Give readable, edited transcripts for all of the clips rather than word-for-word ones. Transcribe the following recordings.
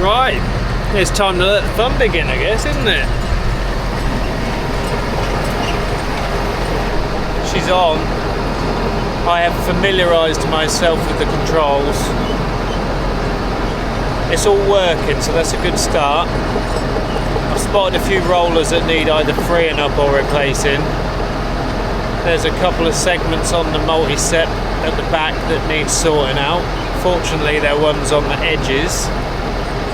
Right, it's time to let the fun begin, I guess, isn't it? She's on. I have familiarised myself with the controls. It's all working, so that's a good start. I've spotted a few rollers that need either freeing up or replacing. There's a couple of segments on the multi-set at the back that need sorting out. Fortunately, they're ones on the edges.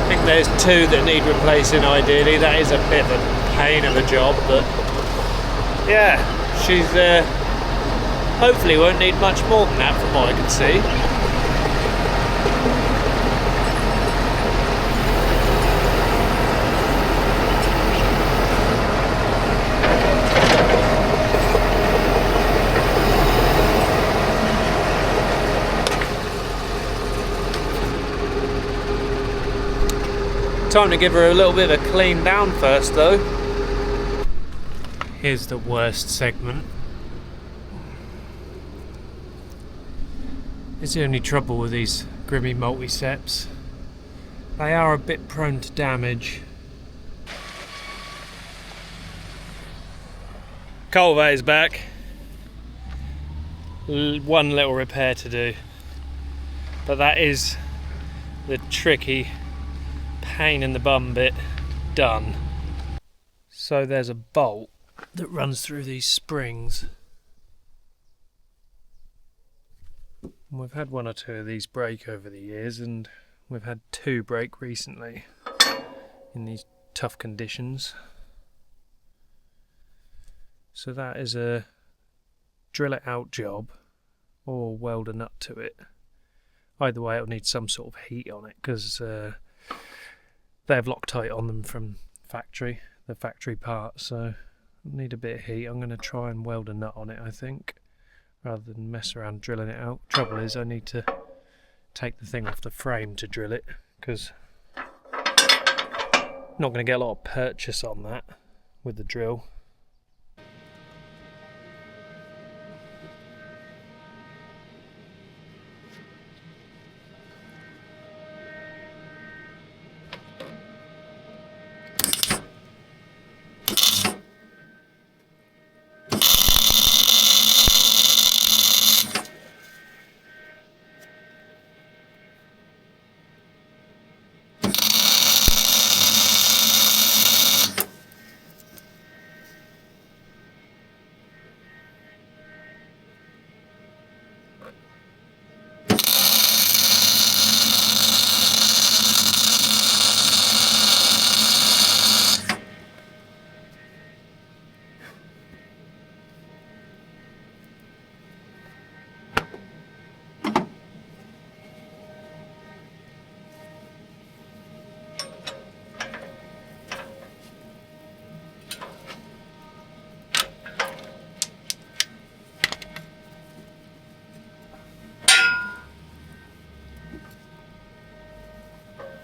I think there's two that need replacing ideally. That is a bit of a pain of a job, but yeah, she's hopefully won't need much more than that from what I can see. Time to give her a little bit of a clean down first though. Here's the worst segment. It's the only trouble with these Grimme multi-seps. They are a bit prone to damage. Cultivator's back. One little repair to do. But that is the tricky pain in the bum bit done. So there's a bolt that runs through these springs. And we've had one or two of these break over the years, and we've had two break recently in these tough conditions. So that is a drill it out job or weld a nut to it. Either way, it'll need some sort of heat on it because they have Loctite on them from factory, the factory parts, so need a bit of heat. I'm going to try and weld a nut on it, I think, rather than mess around drilling it out. Trouble is, I need to take the thing off the frame to drill it, because I'm not going to get a lot of purchase on that with the drill.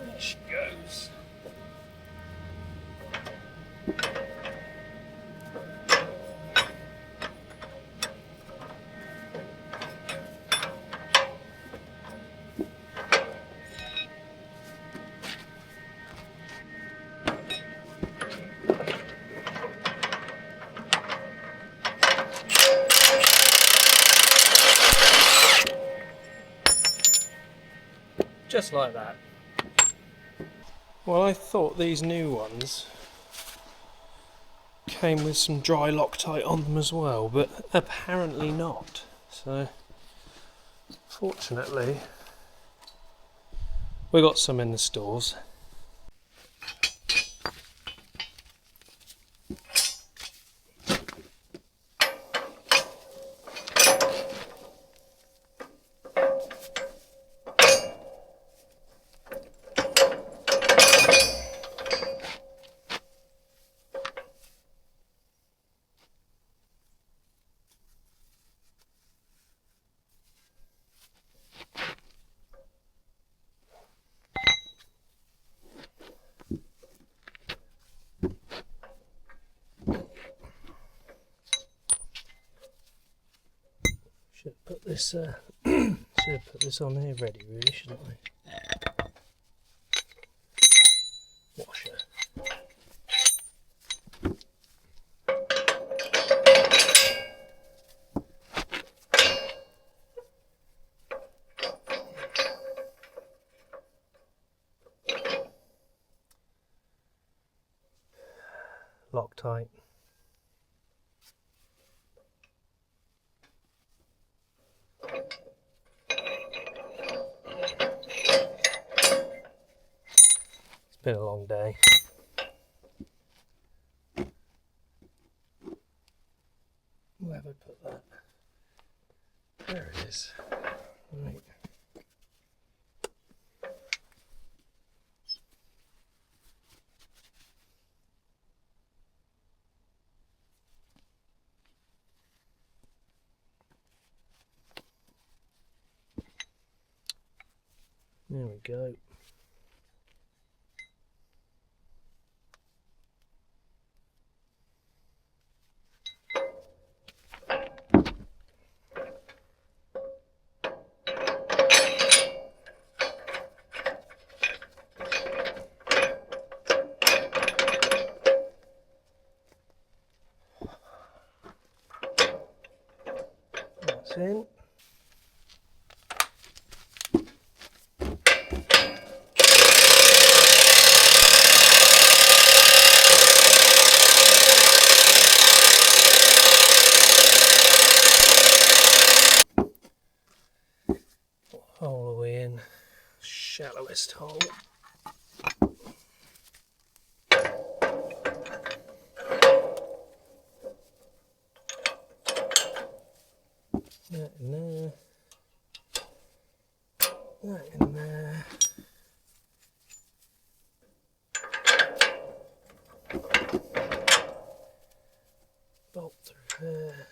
There she goes. Just like that. Well, I thought these new ones came with some dry Loctite on them as well, but apparently not. So, fortunately, we got some in the stores. Should put this should have put this on here ready, really, shouldn't I? Loctite. It's been a long day. Where have I put that? There it is. Right. There we go. That's in. All the way in, shallowest hole. That in there. That in there. Bolt through there.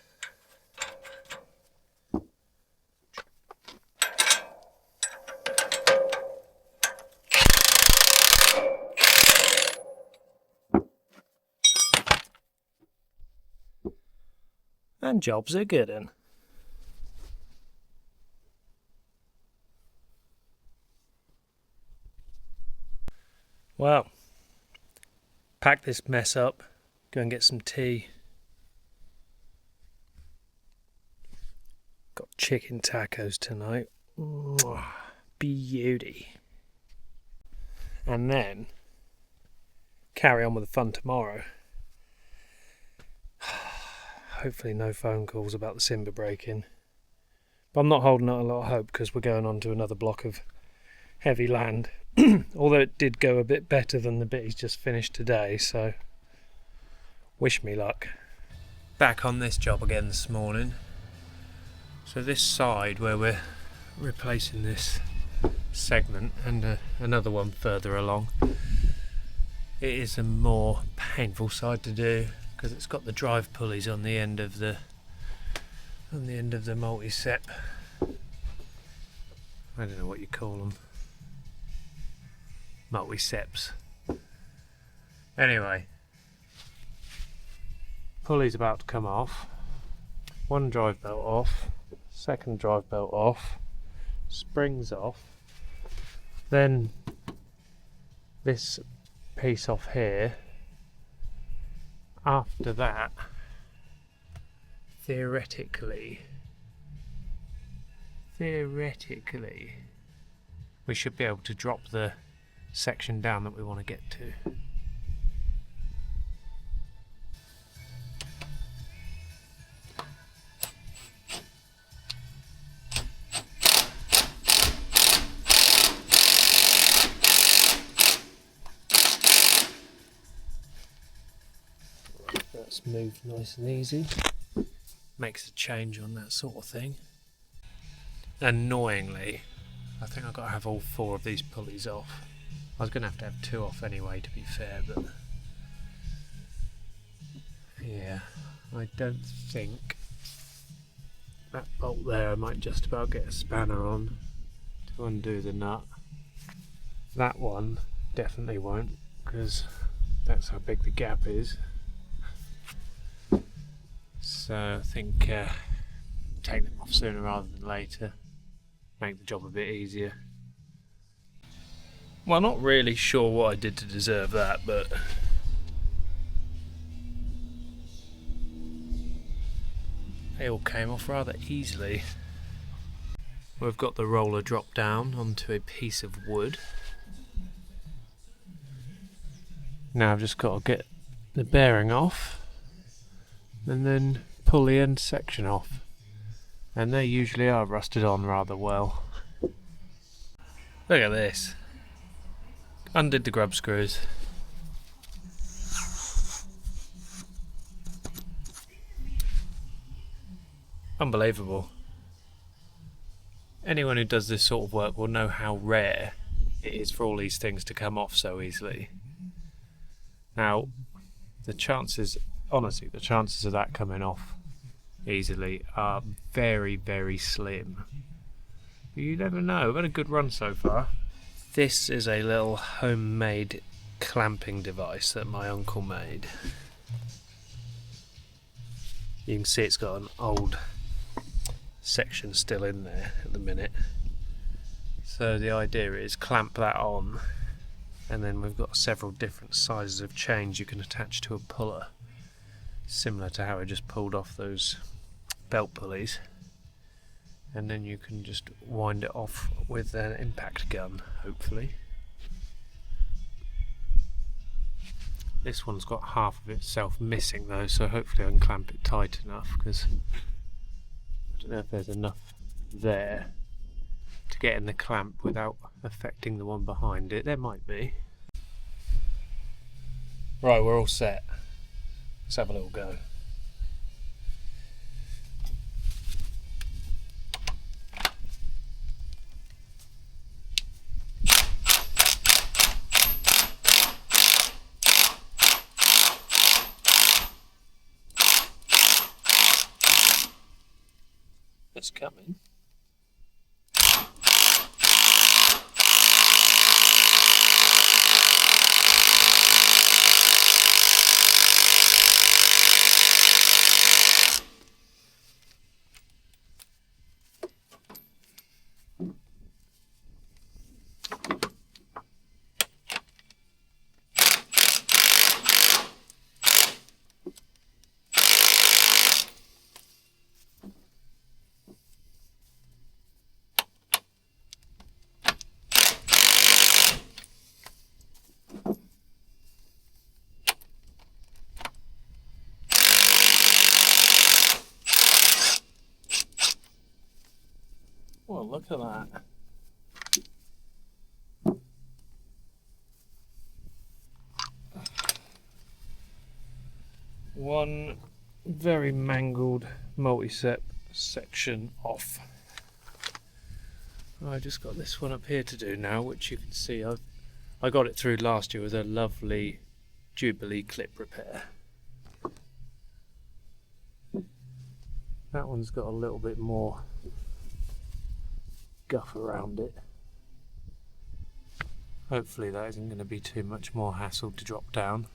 And jobs are good un. Well, pack this mess up, go and get some tea. Got chicken tacos tonight. Mwah, beauty. And then carry on with the fun tomorrow. Hopefully no phone calls about the timber breaking. But I'm not holding out a lot of hope because we're going on to another block of heavy land. Although it did go a bit better than the bit he's just finished today, so wish me luck. Back on this job again this morning. So this side where we're replacing this segment and another one further along, it is a more painful side to do because it's got the drive pulleys on the end of the multi-sep. I don't know what you call them. Multi-seps. Anyway, pulley's about to come off. One drive belt off, second drive belt off, springs off, then this piece off here. After that, theoretically, we should be able to drop the section down that we want to get to. That's moved nice and easy. Makes a change on that sort of thing. Annoyingly, I think I've got to have all 4 of these pulleys off. I was going to have 2 off anyway, to be fair, but yeah, I don't think that bolt there. I might just about get a spanner on to undo the nut. That one definitely won't, because that's how big the gap is. So I think take them off sooner rather than later, make the job a bit easier. Well, not really sure what I did to deserve that, but they all came off rather easily. We've got the roller drop down onto a piece of wood. Now I've just got to get the bearing off and then pull the end section off, and they usually are rusted on rather well. Look at this. Undid the grub screws. Unbelievable. Anyone who does this sort of work will know how rare it is for all these things to come off so easily. Now, the chances of that coming off easily are very, very slim. But you never know. We've had a good run so far. This is a little homemade clamping device that my uncle made. You can see it's got an old section still in there at the minute. So the idea is clamp that on, and then we've got several different sizes of chains you can attach to a puller, similar to how I just pulled off those belt pulleys, and then you can just wind it off with an impact gun, hopefully. This one's got half of itself missing though, so hopefully I can clamp it tight enough, because I don't know if there's enough there to get in the clamp without affecting the one behind it. There might be. Right, we're all set. Let's have a little go. It's coming. Well, look at that. One very mangled multi-set section off. I just got this one up here to do now, which you can see I got it through last year with a lovely Jubilee clip repair. That one's got a little bit more guff around it. Hopefully that isn't going to be too much more hassle to drop down.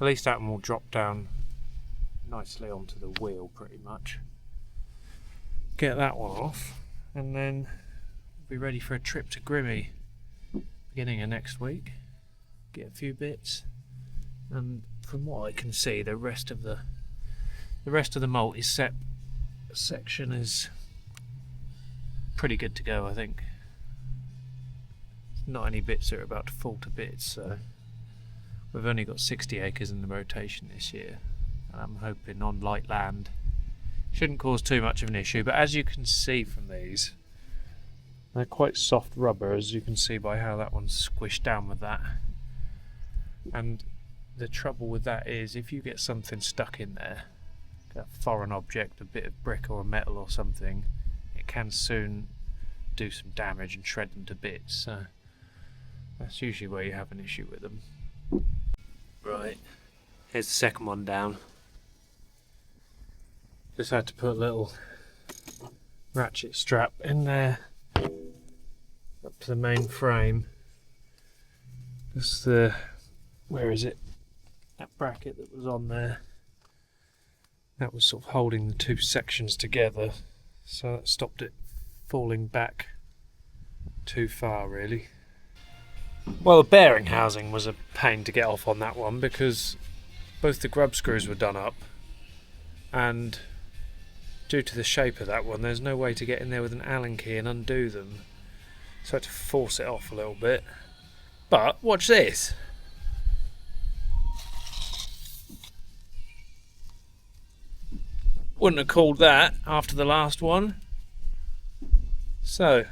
At least that one will drop down nicely onto the wheel pretty much. Get that one off and then we'll be ready for a trip to Grimme beginning of next week. Get a few bits, and from what I can see the rest of the multi-set section is pretty good to go, I think. Not any bits that are about to fall to bits, so we've only got 60 acres in the rotation this year, and I'm hoping on light land shouldn't cause too much of an issue. But as you can see from these, they're quite soft rubber, as you can see by how that one's squished down with that. And the trouble with that is if you get something stuck in there, a foreign object, a bit of brick or a metal or something, it can soon do some damage and shred them to bits. So that's usually where you have an issue with them. Right, here's the second one down. Just had to put a little ratchet strap in there up to the main frame. Just the, where is it? That bracket that was on there, that was sort of holding the two sections together, so that stopped it falling back too far really. Well, the bearing housing was a pain to get off on that one because both the grub screws were done up, and due to the shape of that one there's no way to get in there with an Allen key and undo them, so I had to force it off a little bit. But watch this. Wouldn't have called that after the last one. So,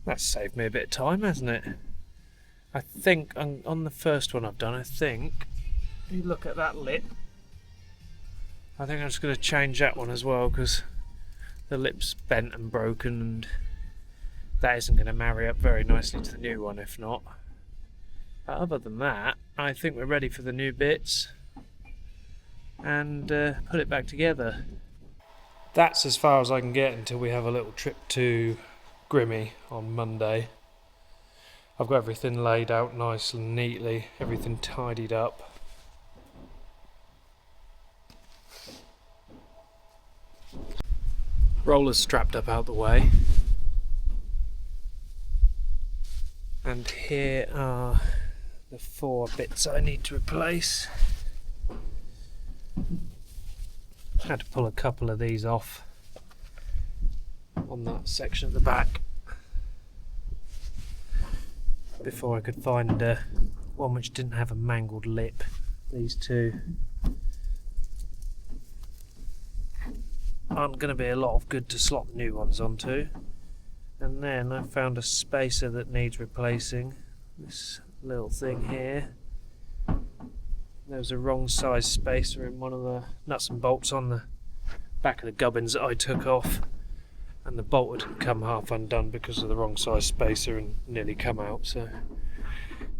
that's saved me a bit of time, hasn't it? I think on the first one I've done, if you look at that lip, I think I'm just going to change that one as well, because the lip's bent and broken, and that isn't going to marry up very nicely to the new one if not. But other than that, I think we're ready for the new bits and put it back together. That's as far as I can get until we have a little trip to Grimme on Monday. I've got everything laid out nice and neatly, everything tidied up. Rollers strapped up out the way. And here are the 4 bits I need to replace. Had to pull a couple of these off on that section at the back before I could find one which didn't have a mangled lip. These two aren't going to be a lot of good to slot new ones onto. And then I found a spacer that needs replacing. This little thing here. There was a wrong size spacer in one of the nuts and bolts on the back of the gubbins that I took off, and the bolt had come half undone because of the wrong size spacer and nearly come out, so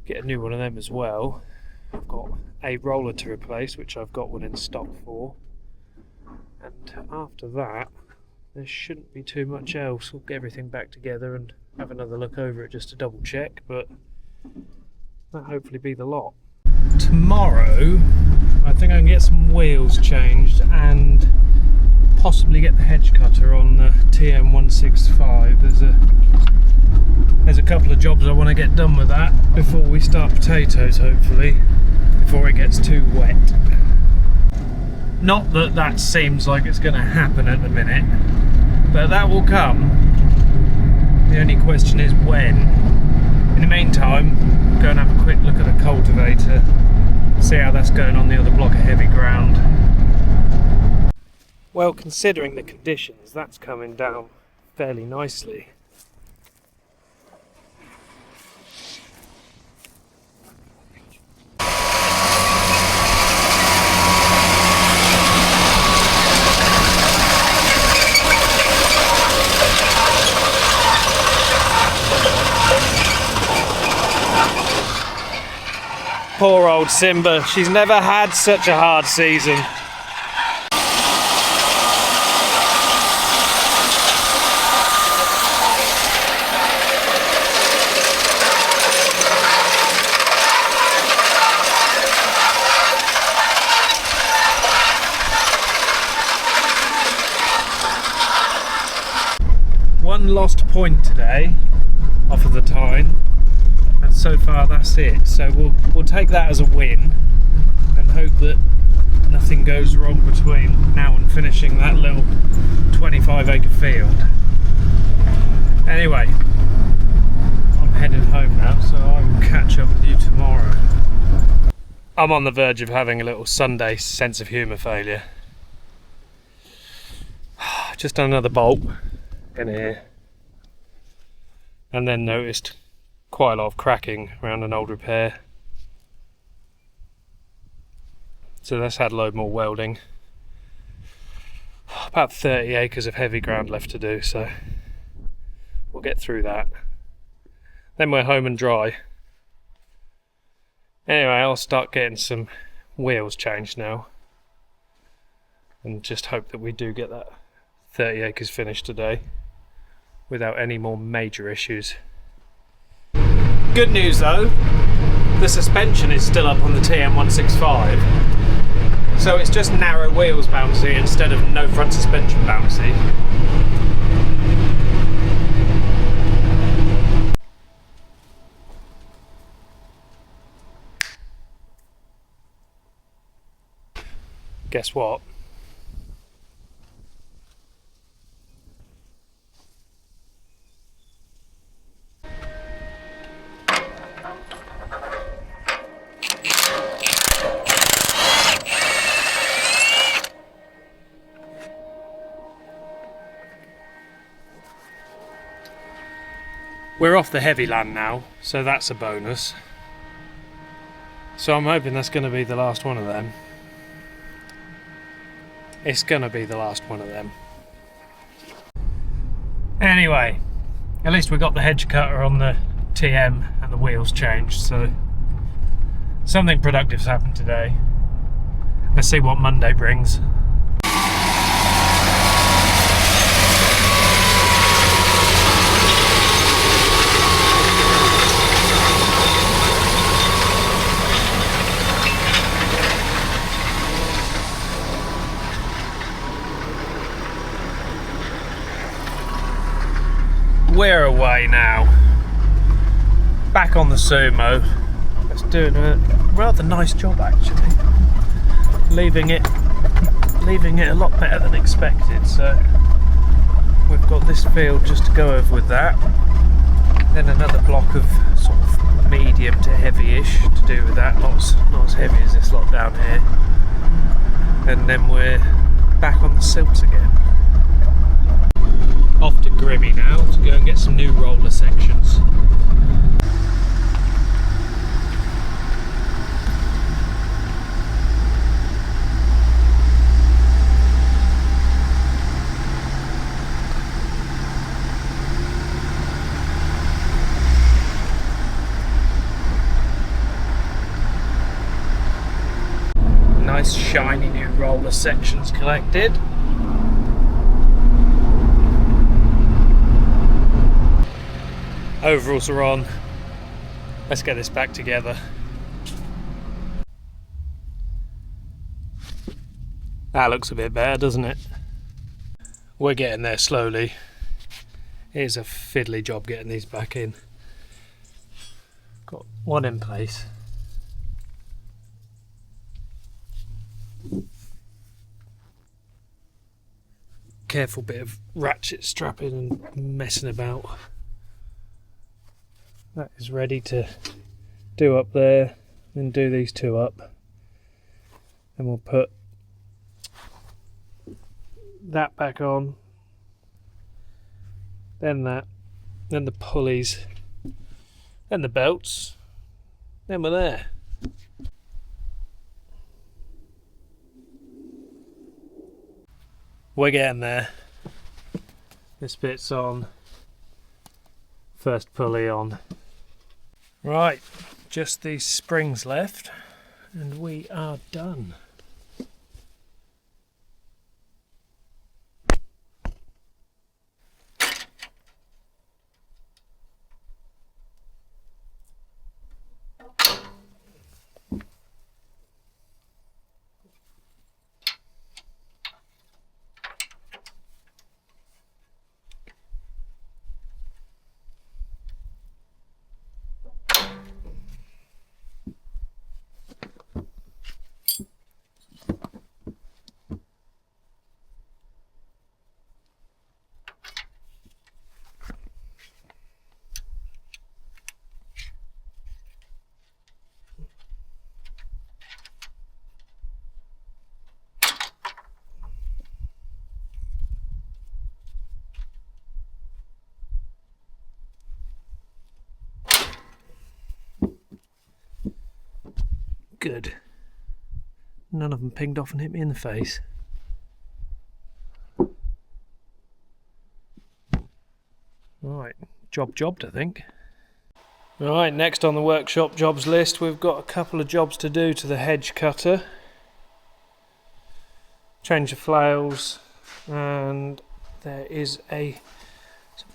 get a new one of them as well. I've got a roller to replace, which I've got one in stock for, and after that there shouldn't be too much else. We'll get everything back together and have another look over it just to double check, but that'll hopefully be the lot. Tomorrow I think I can get some wheels changed and possibly get the hedge cutter on the TM165. There's a couple of jobs I want to get done with that before we start potatoes, hopefully, before it gets too wet. Not that that seems like it's going to happen at the minute, but that will come. The only question is when. In the meantime, go and have a quick look at the cultivator, see how that's going on the other block of heavy ground. Well, considering the conditions, that's coming down fairly nicely. Poor old Simba, she's never had such a hard season. One lost point today off of the tine. So far that's it, so we'll take that as a win and hope that nothing goes wrong between now and finishing that little 25-acre field. Anyway, I'm heading home now, so I will catch up with you tomorrow. I'm on the verge of having a little Sunday sense of humour failure. Just done another bolt in here and then noticed quite a lot of cracking around an old repair, so that's had a load more welding. About 30 acres of heavy ground left to do, so we'll get through that. Then we're home and dry. Anyway, I'll start getting some wheels changed now and just hope that we do get that 30 acres finished today without any more major issues. Good news though, the suspension is still up on the TM165, so it's just narrow wheels bouncy instead of no front suspension bouncy. Guess what? We're off the heavy land now, so that's a bonus. So I'm hoping that's going to be the last one of them. It's going to be the last one of them. Anyway, at least we got the hedge cutter on the TM and the wheels changed, so something productive's happened today. Let's see what Monday brings. We're away now. Back on the Sumo. It's doing a rather nice job actually. Leaving it a lot better than expected. So we've got this field just to go over with that. Then another block of sort of medium to heavy-ish to do with that. Not as heavy as this lot down here. And then we're back on the silts again. Off to Grimme now to go and get some new roller sections. Nice shiny new roller sections collected. Overalls are on. Let's get this back together. That looks a bit better, doesn't it? We're getting there slowly. It's a fiddly job getting these back in. Got one in place. Careful bit of ratchet strapping and messing about. That is ready to do up there, then do these two up. And we'll put that back on, then that, then the pulleys, then the belts, then we're there. We're getting there. This bit's on. First pulley on. Right, just these springs left and we are done. Good. None of them pinged off and hit me in the face. Right, jobbed I think. Right, next on the workshop jobs list we've got a couple of jobs to do to the hedge cutter. Change the flails, and there is a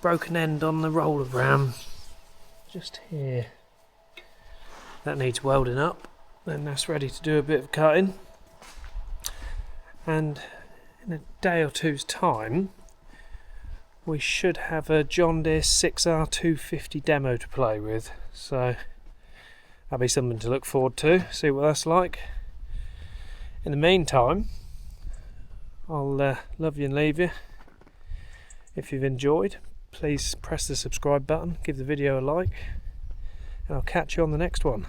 broken end on the roller ram just here. That needs welding up. Then that's ready to do a bit of cutting, and in a day or two's time we should have a John Deere 6R250 demo to play with, so that'll be something to look forward to, see what that's like. In the meantime, I'll love you and leave you. If you've enjoyed, please press the subscribe button, give the video a like, and I'll catch you on the next one.